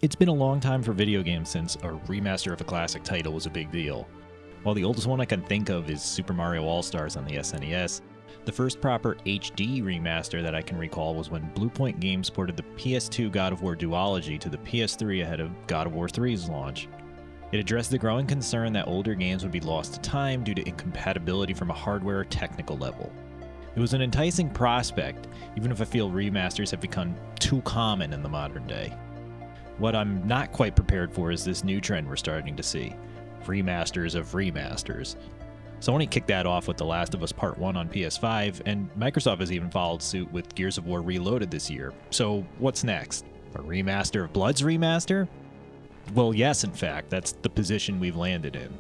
It's been a long time for video games since a remaster of a classic title was a big deal. While the oldest one I can think of is Super Mario All-Stars on the SNES, the first proper HD remaster that I can recall was when Bluepoint Games ported the PS2 God of War duology to the PS3 ahead of God of War 3's launch. It addressed the growing concern that older games would be lost to time due to incompatibility from a hardware or technical level. It was an enticing prospect, even if I feel remasters have become too common in the modern day. What I'm not quite prepared for is this new trend we're starting to see. Remasters of remasters. Sony kicked that off with The Last of Us Part 1 on PS5, and Microsoft has even followed suit with Gears of War Reloaded this year. So what's next? A remaster of Blood's remaster? Well, yes, in fact, that's the position we've landed in.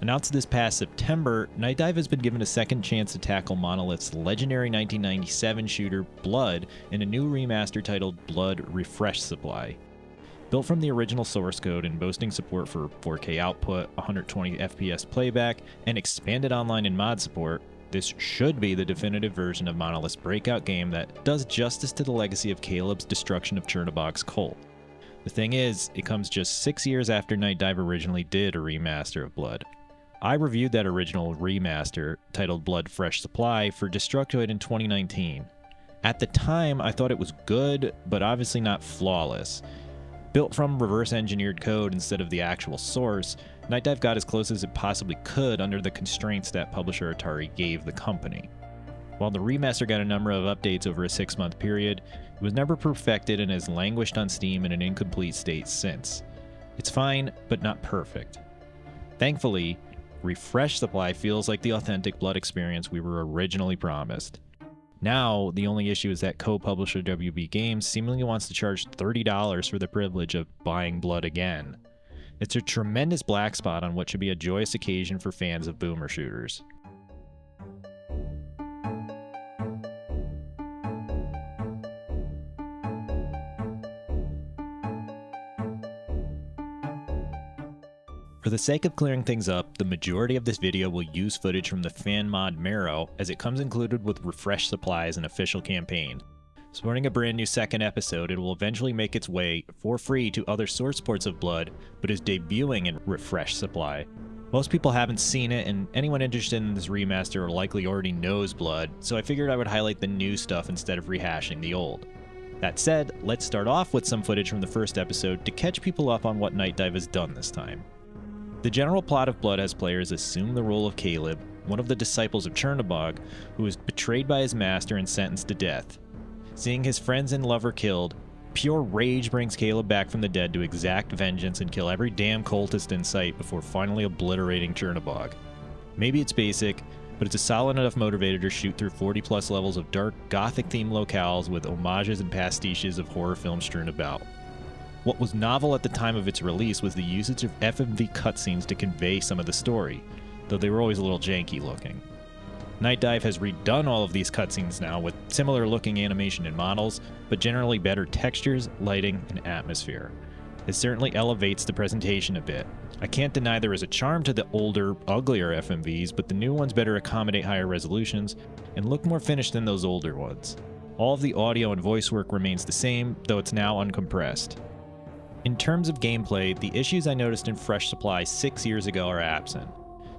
Announced this past September, Night Dive has been given a second chance to tackle Monolith's legendary 1997 shooter Blood in a new remaster titled Blood Refresh Supply. Built from the original source code and boasting support for 4K output, 120 FPS playback, and expanded online and mod support, this should be the definitive version of Monolith's breakout game that does justice to the legacy of Caleb's destruction of Chernobog's cult. The thing is, it comes just 6 years after Night Dive originally did a remaster of Blood. I reviewed that original remaster, titled Blood Fresh Supply, for Destructoid in 2019. At the time, I thought it was good, but obviously not flawless. Built from reverse-engineered code instead of the actual source, Night Dive got as close as it possibly could under the constraints that publisher Atari gave the company. While the remaster got a number of updates over a 6-month period, it was never perfected and has languished on Steam in an incomplete state since. It's fine, but not perfect. Thankfully, Refresh Supply feels like the authentic Blood experience we were originally promised. Now, the only issue is that co-publisher WB Games seemingly wants to charge $30 for the privilege of buying Blood again. It's a tremendous black spot on what should be a joyous occasion for fans of boomer shooters. For the sake of clearing things up, the majority of this video will use footage from the fan mod Marrow, as it comes included with Refresh Supply as an official campaign. Supporting a brand new second episode, it will eventually make its way, for free, to other source ports of Blood, but is debuting in Refresh Supply. Most people haven't seen it, and anyone interested in this remaster likely already knows Blood, so I figured I would highlight the new stuff instead of rehashing the old. That said, let's start off with some footage from the first episode to catch people up on what Night Dive has done this time. The general plot of Blood has players assume the role of Caleb, one of the disciples of Chernobog, who was betrayed by his master and sentenced to death. Seeing his friends and lover killed, pure rage brings Caleb back from the dead to exact vengeance and kill every damn cultist in sight before finally obliterating Chernobog. Maybe it's basic, but it's a solid enough motivator to shoot through 40 plus levels of dark, gothic-themed locales with homages and pastiches of horror films strewn about. What was novel at the time of its release was the usage of FMV cutscenes to convey some of the story, though they were always a little janky looking. Night Dive has redone all of these cutscenes now with similar looking animation and models, but generally better textures, lighting, and atmosphere. It certainly elevates the presentation a bit. I can't deny there is a charm to the older, uglier FMVs, but the new ones better accommodate higher resolutions and look more finished than those older ones. All of the audio and voice work remains the same, though it's now uncompressed. In terms of gameplay, the issues I noticed in Fresh Supply 6 years ago are absent.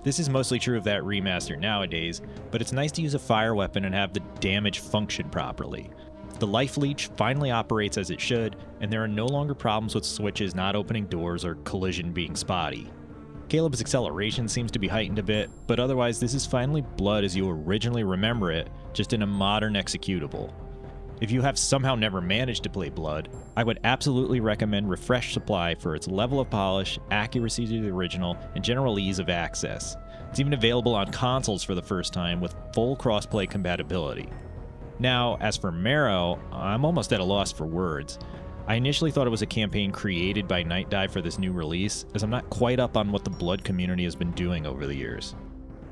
This is mostly true of that remaster nowadays, but it's nice to use a fire weapon and have the damage function properly. The life leech finally operates as it should, and there are no longer problems with switches not opening doors or collision being spotty. Caleb's acceleration seems to be heightened a bit, but otherwise this is finally Blood as you originally remember it, just in a modern executable. If you have somehow never managed to play Blood, I would absolutely recommend Refresh Supply for its level of polish, accuracy to the original, and general ease of access. It's even available on consoles for the first time with full crossplay compatibility. Now, as for Marrow, I'm almost at a loss for words. I initially thought it was a campaign created by Night Dive for this new release, as I'm not quite up on what the Blood community has been doing over the years.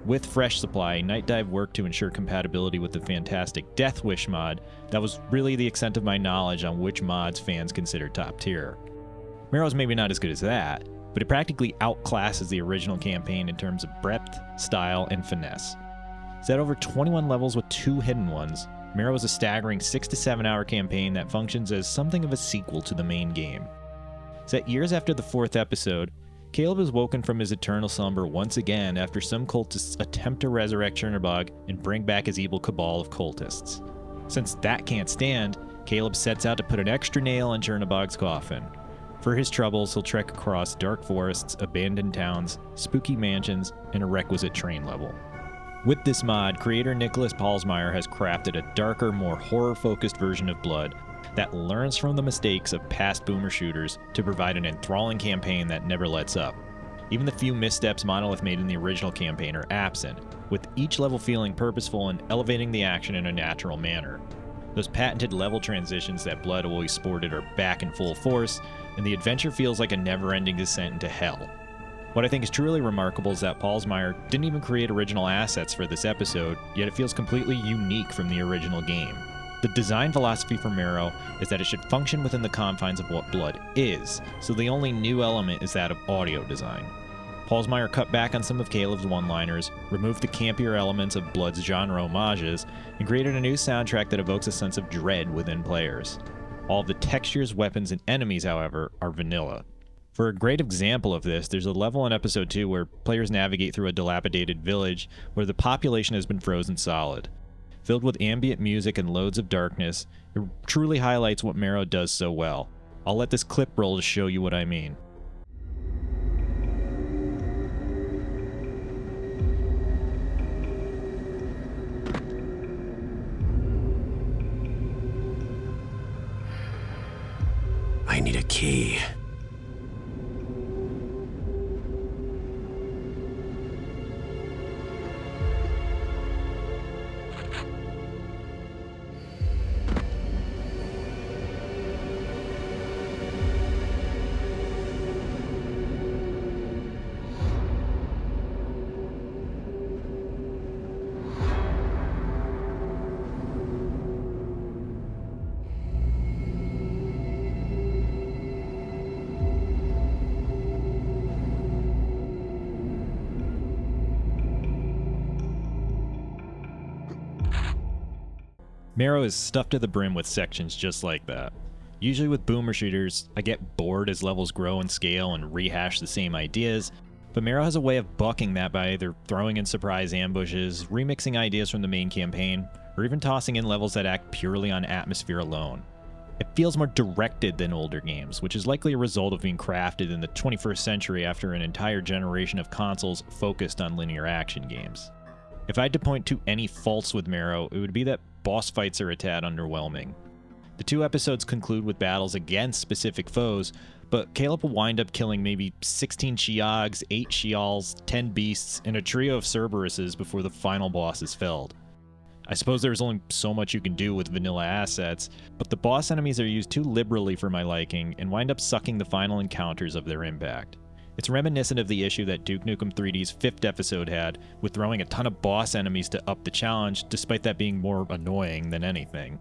With Fresh Supply, Night Dive worked to ensure compatibility with the fantastic Death Wish mod that was really the extent of my knowledge on which mods fans consider top tier. Marrow's maybe not as good as that, but it practically outclasses the original campaign in terms of breadth, style, and finesse. Set over 21 levels with 2 hidden ones, Marrow is a staggering 6 to 7 hour campaign that functions as something of a sequel to the main game. Set years after the 4th episode, Caleb is woken from his eternal slumber once again after some cultists attempt to resurrect Chernobog and bring back his evil cabal of cultists. Since that can't stand, Caleb sets out to put an extra nail in Chernobog's coffin. For his troubles, he'll trek across dark forests, abandoned towns, spooky mansions, and a requisite train level. With this mod, creator Nicholas Paulsmeyer has crafted a darker, more horror-focused version of Blood that learns from the mistakes of past boomer shooters to provide an enthralling campaign that never lets up. Even the few missteps Monolith made in the original campaign are absent, with each level feeling purposeful and elevating the action in a natural manner. Those patented level transitions that Blood always sported are back in full force, and the adventure feels like a never-ending descent into hell. What I think is truly remarkable is that Paulsmeyer didn't even create original assets for this episode, yet it feels completely unique from the original game. The design philosophy for Marrow is that it should function within the confines of what Blood is, so the only new element is that of audio design. Paulsmeyer cut back on some of Caleb's one-liners, removed the campier elements of Blood's genre homages, and created a new soundtrack that evokes a sense of dread within players. All of the textures, weapons, and enemies, however, are vanilla. For a great example of this, there's a level in Episode 2 where players navigate through a dilapidated village where the population has been frozen solid. Filled with ambient music and loads of darkness, it truly highlights what Marrow does so well. I'll let this clip roll to show you what I mean. I need a key. Marrow is stuffed to the brim with sections just like that. Usually with boomer shooters, I get bored as levels grow in scale and rehash the same ideas, but Marrow has a way of bucking that by either throwing in surprise ambushes, remixing ideas from the main campaign, or even tossing in levels that act purely on atmosphere alone. It feels more directed than older games, which is likely a result of being crafted in the 21st century after an entire generation of consoles focused on linear action games. If I had to point to any faults with Marrow, it would be that boss fights are a tad underwhelming. The 2 episodes conclude with battles against specific foes, but Caleb will wind up killing maybe 16 Sheogs, 8 Sheals, 10 beasts, and a trio of Cerberuses before the final boss is felled. I suppose there's only so much you can do with vanilla assets, but the boss enemies are used too liberally for my liking and wind up sucking the final encounters of their impact. It's reminiscent of the issue that Duke Nukem 3D's 5th episode had, with throwing a ton of boss enemies to up the challenge, despite that being more annoying than anything.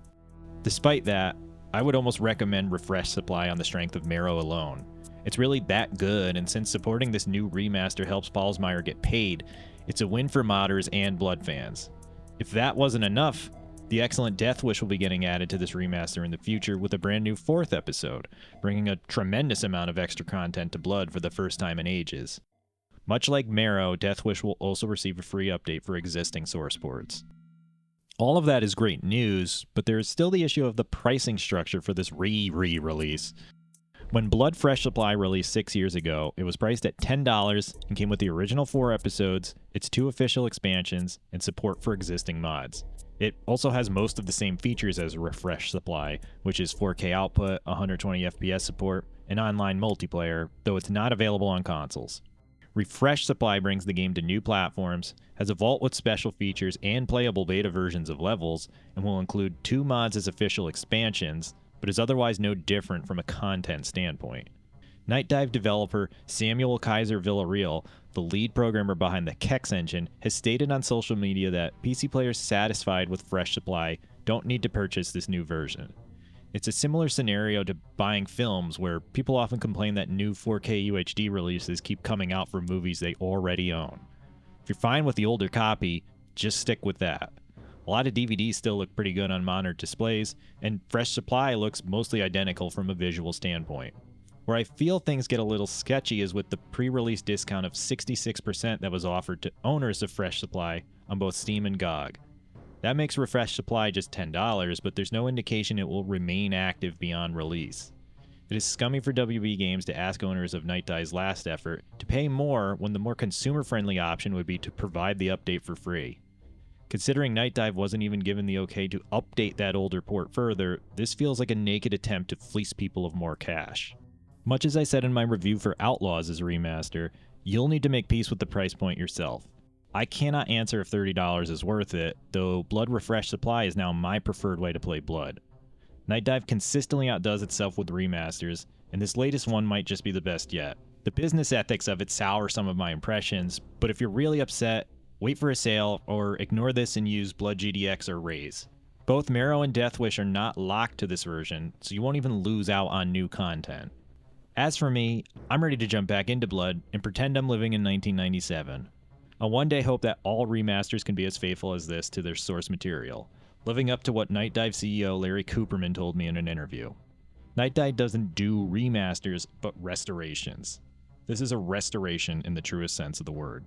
Despite that, I would almost recommend Refresh Supply on the strength of Marrow alone. It's really that good, and since supporting this new remaster helps Paulsmeyer get paid, it's a win for modders and Blood fans. If that wasn't enough, the excellent Death Wish will be getting added to this remaster in the future with a brand new 4th episode, bringing a tremendous amount of extra content to Blood for the first time in ages. Much like Marrow, Death Wish will also receive a free update for existing source ports. All of that is great news, but there is still the issue of the pricing structure for this re-release. When Blood Fresh Supply released 6 years ago, it was priced at $10 and came with the original 4 episodes, its 2 official expansions, and support for existing mods. It also has most of the same features as Refresh Supply, which is 4K output, 120 FPS support, and online multiplayer, though it's not available on consoles. Refresh Supply brings the game to new platforms, has a vault with special features and playable beta versions of levels, and will include 2 mods as official expansions, but is otherwise no different from a content standpoint. Night Dive developer Samuel Kaiser Villarreal, the lead programmer behind the Kex engine, has stated on social media that PC players satisfied with Fresh Supply don't need to purchase this new version. It's a similar scenario to buying films, where people often complain that new 4K UHD releases keep coming out for movies they already own. If you're fine with the older copy, just stick with that. A lot of DVDs still look pretty good on monitor displays, and Fresh Supply looks mostly identical from a visual standpoint. Where I feel things get a little sketchy is with the pre-release discount of 66% that was offered to owners of Fresh Supply on both Steam and GOG. That makes Refresh Supply just $10, but there's no indication it will remain active beyond release. It is scummy for WB Games to ask owners of Night Dive's last effort to pay more when the more consumer-friendly option would be to provide the update for free. Considering Night Dive wasn't even given the okay to update that older port further, this feels like a naked attempt to fleece people of more cash. Much as I said in my review for Outlaws as a remaster, you'll need to make peace with the price point yourself. I cannot answer if $30 is worth it, though Blood Refresh Supply is now my preferred way to play Blood. Night Dive consistently outdoes itself with remasters, and this latest one might just be the best yet. The business ethics of it sour some of my impressions, but if you're really upset, wait for a sale, or ignore this and use Blood GDX or Raze. Both Marrow and Deathwish are not locked to this version, so you won't even lose out on new content. As for me, I'm ready to jump back into Blood and pretend I'm living in 1997. I one day hope that all remasters can be as faithful as this to their source material, living up to what Night Dive CEO Larry Cooperman told me in an interview. Night Dive doesn't do remasters, but restorations. This is a restoration in the truest sense of the word.